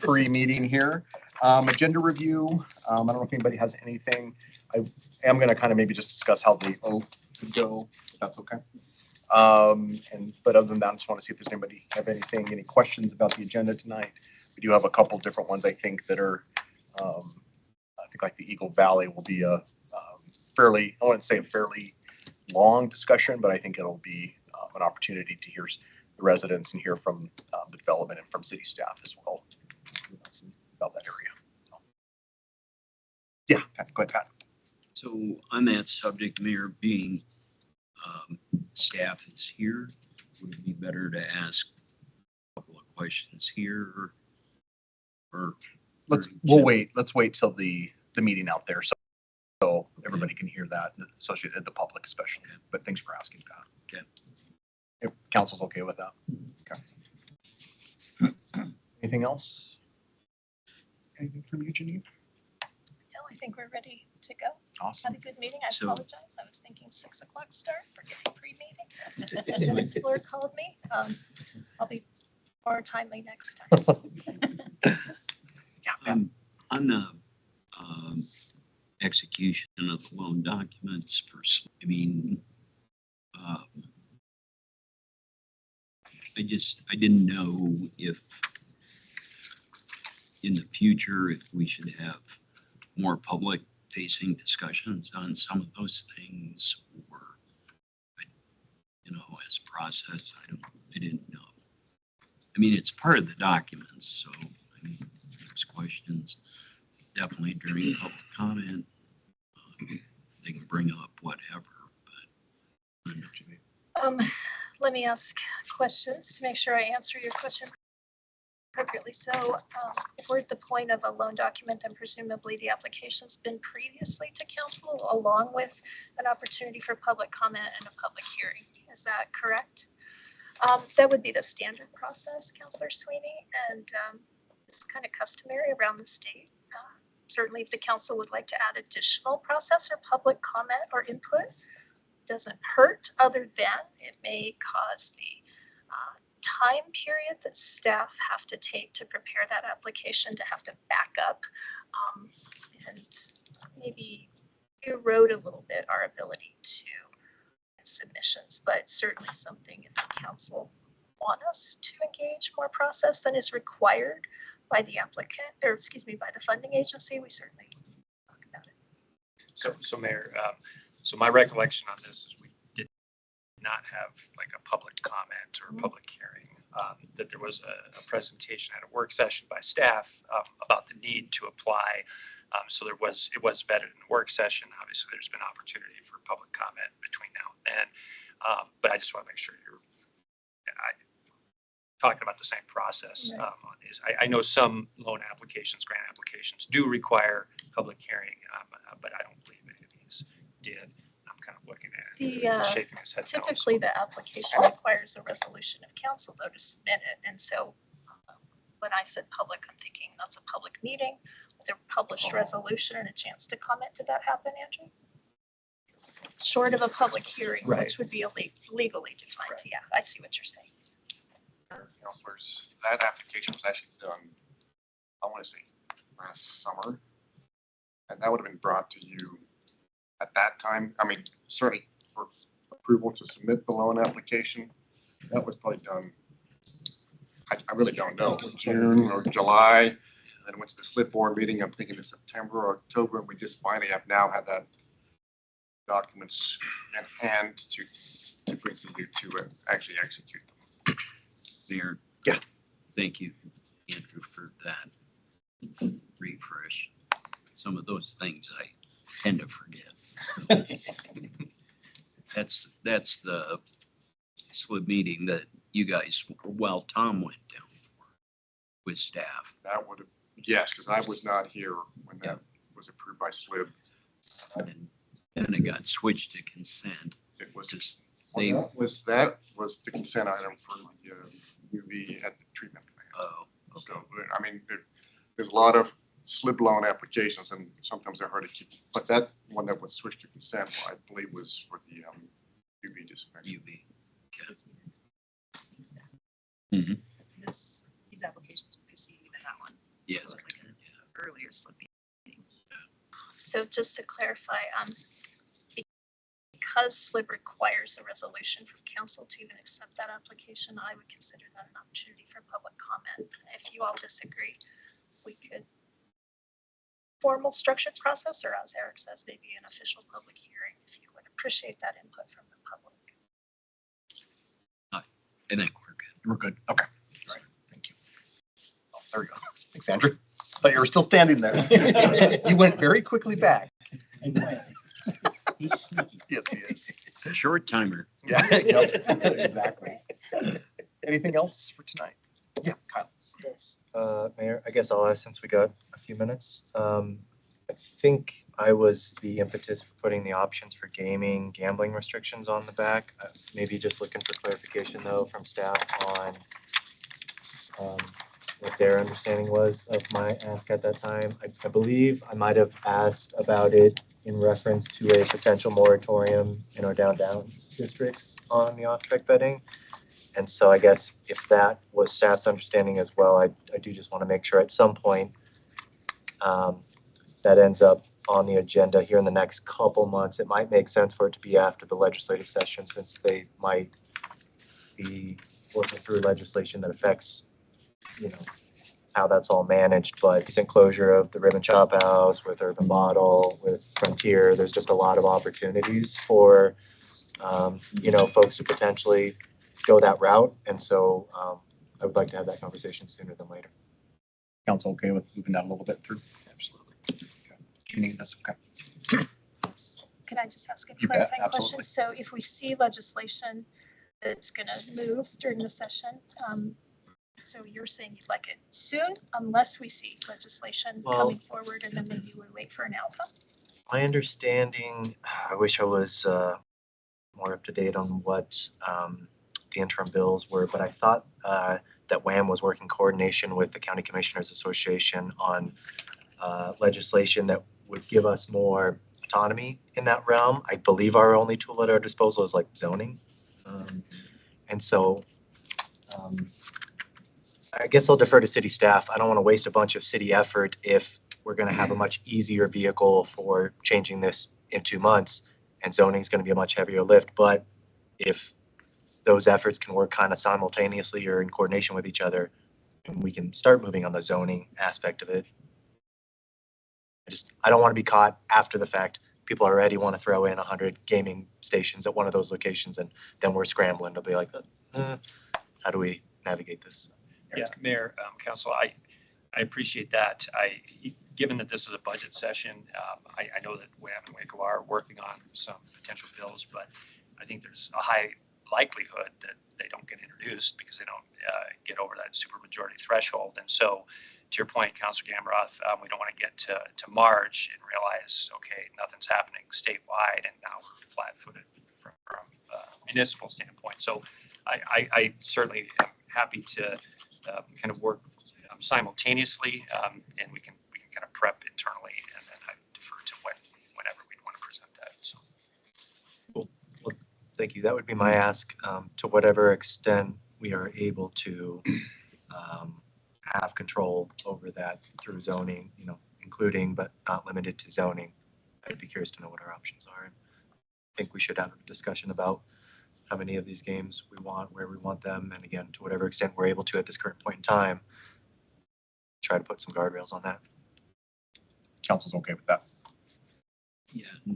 pre-meeting here. Agenda review. I don't know if anybody has anything. I am going to kind of maybe just discuss how the oath could go, if that's okay. But other than that, I just want to see if there's anybody have anything, any questions about the agenda tonight. We do have a couple different ones, I think, that are, I think like the Eagle Valley will be a fairly, I wouldn't say a fairly long discussion, but I think it'll be an opportunity to hear the residents and hear from the development and from city staff as well about that area. So, yeah, go ahead, Pat. So on that subject, Mayor, being staff is here, would it be better to ask a couple of questions here or We'll wait. Let's wait till the meeting out there so everybody can hear that, especially the public especially. Okay. But thanks for asking, Pat. Okay. If council's okay with that. Okay. Anything else? Anything from you, Janine? No, I think we're ready to go. Awesome. Had a good meeting. I apologize. I was thinking 6 o'clock start for getting pre-meeting. Ms. Fuller called me. I'll be more timely next time. Yeah. On the execution of the loan documents for, I mean, I didn't know if in the future, if we should have more public facing discussions on some of those things, or, you know, as process, I didn't know. I mean, it's part of the documents, so I mean, there's questions definitely during public comment. They can bring up whatever, but let me ask questions to make sure I answer your question appropriately. So if we're at the point of a loan document, then presumably the application's been previously to council along with an opportunity for public comment and a public hearing. Is that correct? That would be the standard process, Councillor Sweeney, and it's kind of customary around the state. Certainly if the council would like to add additional process or public comment or input, doesn't hurt, other than it may cause the time period that staff have to take to prepare that application to have to back up and maybe erode a little bit our ability to get submissions, but certainly something if the council want us to engage more process than is required by the applicant, or excuse me, by the funding agency, we certainly talk about it. So Mayor, so my recollection on this is we did not have like a public comment or a public hearing, that there was a presentation at a work session by staff about the need to apply. So it was vetted in the work session. Obviously, there's been opportunity for public comment between now and then. But I just want to make sure you're talking about the same process. Right. On these. I know some loan applications, grant applications do require public hearing, but I don't believe any of these did. I'm kind of looking at it, shaking his head. Typically, the application requires a resolution of council though to submit it. And so when I said public, I'm thinking that's a public meeting with a published resolution and a chance to comment. Did that happen, Andrew? Short of a public hearing, Right. which would be legally defined. Right. Yeah, I see what you're saying. Councilors, that application was actually done, I want to say last summer. And that would have been brought to you at that time. I mean, certainly for approval to submit the loan application. That was probably done, I really don't know, June or July. And then went to the slip board meeting, I'm thinking in September or October, and we just finally have now had that documents in hand to bring to you to actually execute them. Mayor. Yeah. Thank you, Andrew, for that refresh. Some of those things I tend to forget. That's the SLIB meeting that you guys, well, Tom went down for with staff. That would have, yes, because I was not here when that was approved by SLIB. And then it got switched to consent. It was Just Well, that was the consent item for the UV at the treatment plant. oh, okay. So, I mean, there's a lot of slip loan applications and sometimes they're hard to keep. But that one that was switched to consent, I believe was for the UV disinfection. UV. These applications will proceed in that one. Yeah. So it's like an earlier slip meeting. So just to clarify, because SLIB requires a resolution from council to even accept that application, I would consider that an opportunity for public comment. If you all disagree, we could formal structured process, or as Eric says, maybe an official public hearing, if you would appreciate that input from the public. I think we're good. We're good. Okay. All right. Thank you. Oh, there we go. Thanks, Andrew. But you were still standing there. You went very quickly back. He's sneaky. Yes, he is. Short timer. Yeah, yep, exactly. Anything else for tonight? Yeah, Kyle. Yes. Mayor, I guess I'll ask since we got a few minutes. I think I was the impetus for putting the options for gaming, gambling restrictions on the back. Maybe just looking for clarification though from staff on what their understanding was of my ask at that time. I believe I might have asked about it in reference to a potential moratorium in our downtown districts on the off-track betting. And so I guess if that was staff's understanding as well, I do just want to make sure at some point that ends up on the agenda here in the next couple months. It might make sense for it to be after the legislative session since they might be working through legislation that affects, how that's all managed. But decent closure of the Ribbon Chop House with Urban Bottle, with Frontier, there's just a lot of opportunities for, folks to potentially go that route. And so I would like to have that conversation sooner than later. Council okay with moving that a little bit through? Absolutely. You need this, okay. Can I just ask a You bet, clarifying absolutely. question? So if we see legislation that's gonna move during the session, so you're saying you'd like it soon unless we see legislation Well- coming forward and then maybe we wait for an outcome? My understanding, I wish I was more up to date on what the interim bills were, but I thought that WAM was working coordination with the County Commissioners Association on legislation that would give us more autonomy in that realm. I believe our only tool at our disposal is like zoning. And so I guess I'll defer to city staff. I don't want to waste a bunch of city effort if we're going to have a much easier vehicle for changing this in 2 months, and zoning is going to be a much heavier lift. But if those efforts can work kind of simultaneously or in coordination with each other, and we can start moving on the zoning aspect of it. I don't want to be caught after the fact. People already want to throw in 100 gaming stations at one of those locations, and then we're scrambling to be like, how do we navigate this? Yeah, Mayor, Council, I appreciate that. Given that this is a budget session, I know that WAM and WACO are working on some potential bills, but I think there's a high likelihood that they don't get introduced because they don't get over that supermajority threshold. And so, to your point, Councilor Gamroth, we don't want to get to March and realize, okay, nothing's happening statewide, and now we're flat-footed from a municipal standpoint. So I certainly am happy to kind of work simultaneously, and we can kind of prep internally, and then I defer to whenever we'd want to present that. So. Thank you. That would be my ask, to whatever extent we are able to have control over that through zoning, including but not limited to zoning. I'd be curious to know what our options are. I think we should have a discussion about how many of these games we want, where we want them, and again, to whatever extent we're able to at this current point in time, try to put some guardrails on that. Council's okay with that? Yeah,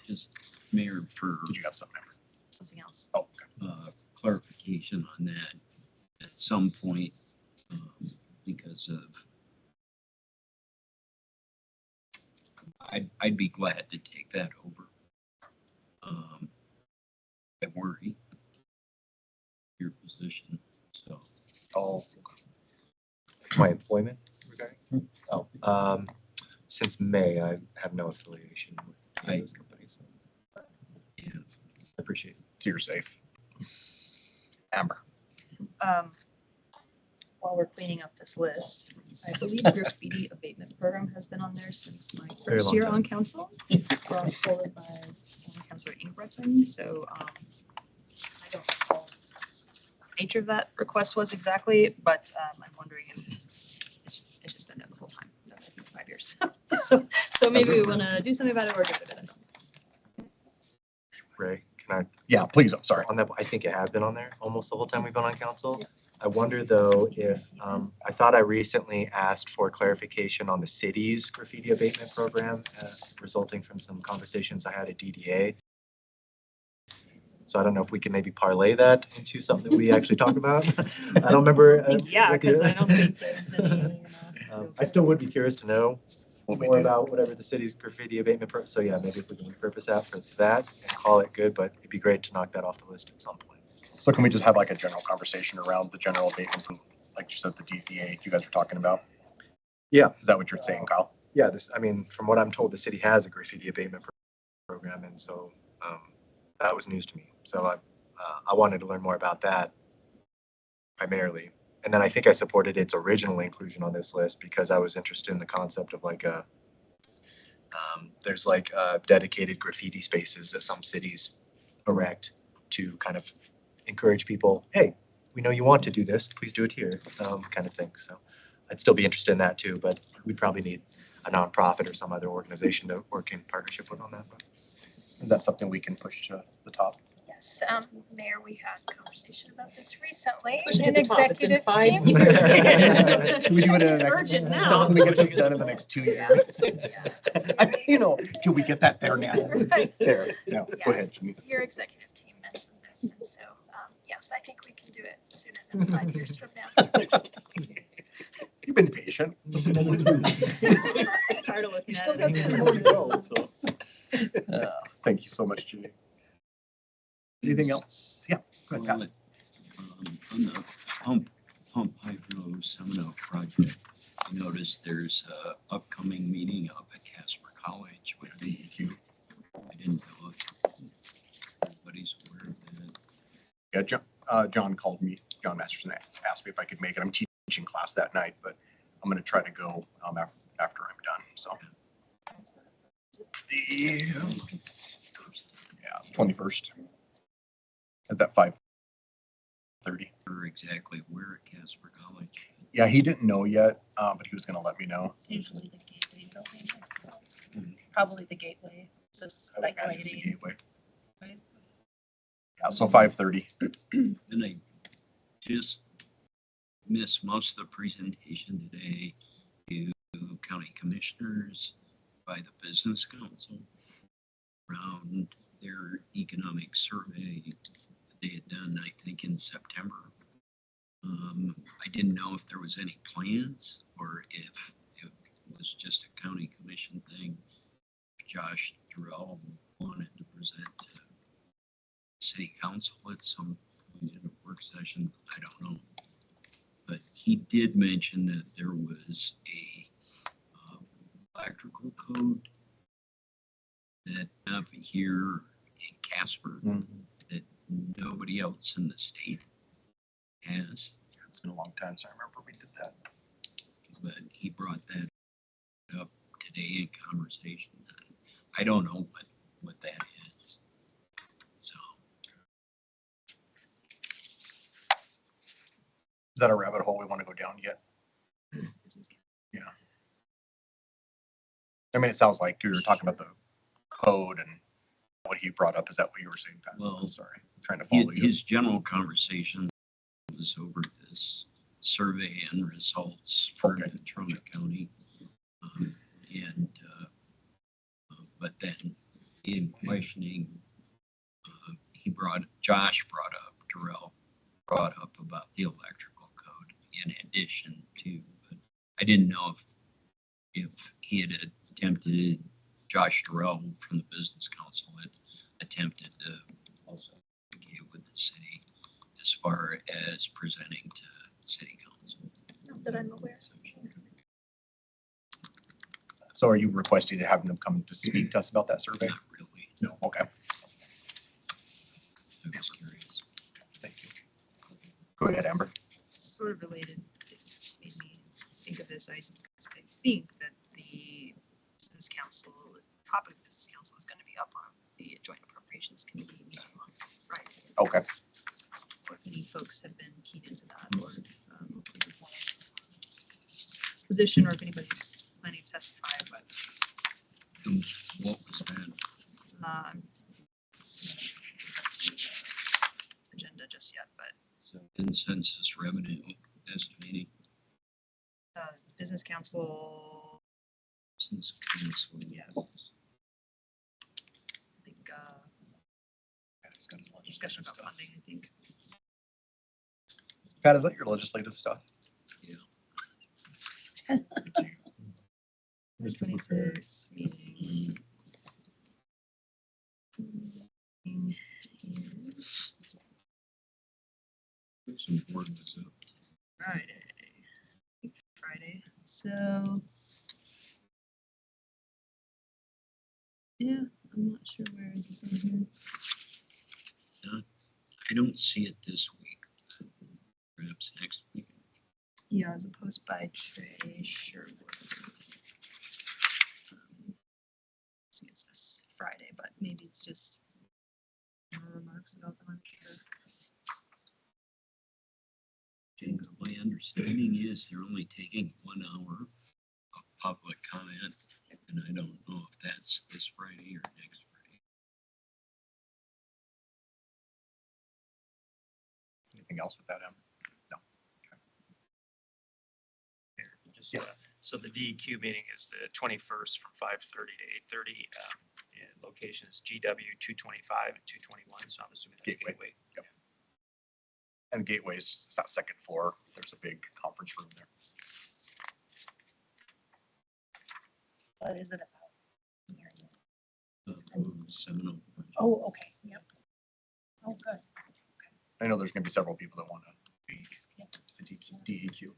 just Mayor, for Did you have something? Something else. Oh, okay. clarification on that, at some point, because of, I'd be glad to take that over. I worry your position, so. Oh, My employment regarding? Oh, since May, I have no affiliation with any of those companies. So Yeah. I appreciate it. so you're safe. Amber. While we're cleaning up this list, I believe graffiti abatement program has been on there since my Very first long year time. on council, brought forward by Councilor Ingebretson. So I don't know what the nature of that request was exactly, but I'm wondering if it's just been there the whole time, 5 years. So maybe we want to do something about it or get rid of it. Ray, can I Yeah, please, I'm sorry. on that, I think it has been on there almost the whole time we've been on council. I wonder though if, I thought I recently asked for clarification on the city's graffiti abatement program, resulting from some conversations I had at DDA. So I don't know if we can maybe parlay that into something we actually talk about. I don't remember. I think, yeah, because I don't think there's any. I still would be curious to know What we more do. about whatever the city's graffiti abatement so yeah, maybe if we can repurpose that for that and call it good, but it'd be great to knock that off the list at some point. So can we just have like a general conversation around the general abatement from, like you said, the DDA you guys were talking about? Yeah. Is that what you're saying, Kyle? Yeah, I mean, from what I'm told, the city has a graffiti abatement program, and so that was news to me. So I wanted to learn more about that primarily. And then I think I supported its original inclusion on this list because I was interested in the concept of like there's like dedicated graffiti spaces that some cities erect to kind of encourage people, hey, we know you want to do this, please do it here, kind of thing. So I'd still be interested in that too, but we'd probably need a nonprofit or some other organization to work in partnership with on that. But Is that something we can push to the top? Yes, Mayor, we had a conversation about this recently Push it to in the top. It's been executive 5 team. years. Can we do it in It's the next? urgent now. Stop, Can we get this done in the next 2 years? Yeah. I mean, you know, can we get that there now? Right. There, no, Yeah. go ahead, Jimmy. Your executive team mentioned this, and so, yes, I think we can do it sooner than 5 years from now. You've been patient. Tired of looking You at still it. got 3 more to go, so. Thank you so much, Jimmy. Anything else? Yeah, go ahead, Pat. On the pump hydro Seminole project, I noticed there's a upcoming meeting up at Casper College with DEQ. I didn't know if everybody's aware of that. Yeah, John called me, John Masterson asked me if I could make it. I'm teaching class that night, but I'm gonna try to go after I'm done, so. Yeah, 21st. At that 5:30. Or exactly where at Casper College. Yeah, he didn't know yet, but he was gonna let me know. It's usually the gateway building. Probably the gateway, this I would like imagine it's the lighting. gateway. Right. Yeah, so 5:30. And I just missed most of the presentation today to county commissioners by the business council around their economic survey that they had done, I think, in September. I didn't know if there was any plans or if it was just a county commission thing. Josh Durrell wanted to present to city council at some point in a work session. I don't know. But he did mention that there was a electrical code that up here in Casper that nobody else in the state has. It's been a long time, so I remember we did that. But he brought that up today in conversation. I don't know what that is. So Is that a rabbit hole we want to go down yet? Yeah. I mean, it sounds like you were talking about the code and what he brought up. Is that what you were saying, Pat? Well, I'm sorry, I'm trying to follow you. his general conversation was over this survey and results for Okay. Trumbull County. And but then in questioning, Josh brought up, Durrell brought up about the electrical code in addition to, but I didn't know if he had attempted, Josh Durrell from the business council had attempted to also get with the city as far as presenting to city council. Not that I'm aware. So are you requesting to have them come to speak to us about that survey? Not really. No, okay, I was curious. thank you. Go ahead, Amber. Sort of related, it made me think of this. I think that the business council, topic of business council is going to be up on the joint appropriations committee meeting on Friday. Okay, Or if any folks have been keyed into that or. position or if anybody's planning to testify, but And what was that? um, agenda just yet, but Consensus revenue estimating business council, since council. yeah. I think Pat's got his discussion legislative about stuff. funding, I think. Pat, is that your legislative stuff? Mr. 26 meetings. Some board was up. Friday, so. Yeah, I'm not sure where this is here. I don't see it this week. Perhaps next week. Yeah, as opposed by Trey Sherwood. See, it's this Friday, but maybe it's just remarks about them, I'm sure. And my understanding is they're only taking 1 hour of public comment, and I don't know if that's this Friday or next Friday. Anything else with that, Em? Just, Yeah. So the DEQ meeting is the 21st from 5:30 to 8:30. And location is GW 225 and 221, so I'm assuming that's Gateway. Gateway. And Gateway is just that second floor. There's a big conference room there. What is it about? Seminole. Oh, okay, yep. Oh, good. I know there's gonna be several people that wanna be Yep. the DEQ.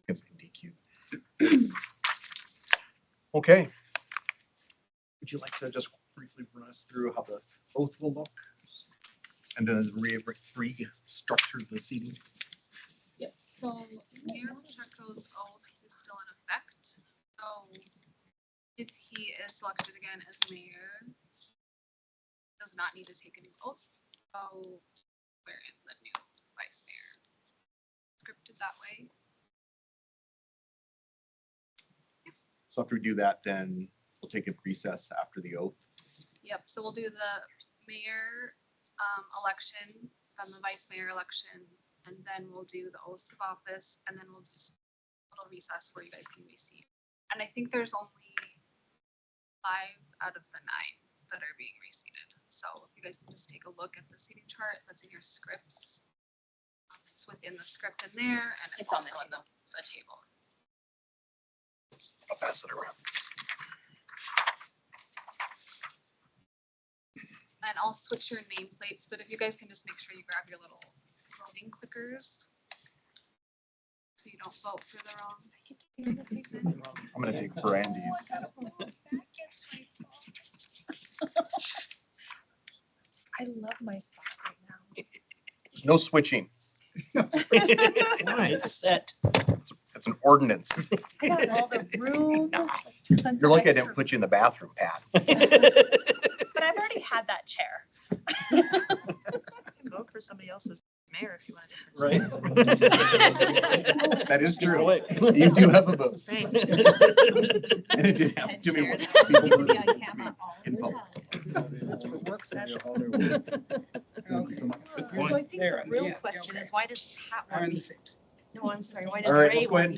It's the DQ. Okay. Would you like to just briefly run us through how the oath will look? And then restructure the seating? Yep, so Mayor Pacheco's oath is still in effect. So if he is selected again as mayor, he does not need to take a new oath. So we're in the new vice mayor. Scripted that way. So after we do that, then we'll take a recess after the oath. Yep, so we'll do the mayor election, then the vice mayor election, and then we'll do the oaths of office, and then we'll just a little recess where you guys can receive. And I think there's only 5 out of the 9 that are being reseated. So if you guys can just take a look at the seating chart that's in your scripts. It's within the script in there, and it's It's on the also in the table. I'll pass it around. And I'll switch your nameplates, but if you guys can just make sure you grab your little voting clickers. So you don't vote for the wrong. I'm gonna take Brandy's. I love my spot right now. No switching. Right, set. It's an ordinance. I got all the room. tons You're of lucky I didn't extra put you in the bathroom, Pat. room. But I've already had that chair. Vote for somebody else's mayor if you want a different. Right. seat. That is true. Wait. You do have a vote. Same. And it did happen to me once. People voted against me in public. That's for work session. Thank you so much. So I think the real question is, why does Pat want I'm me? the same. No, I'm sorry, why All does right, Ray let's go ahead want and me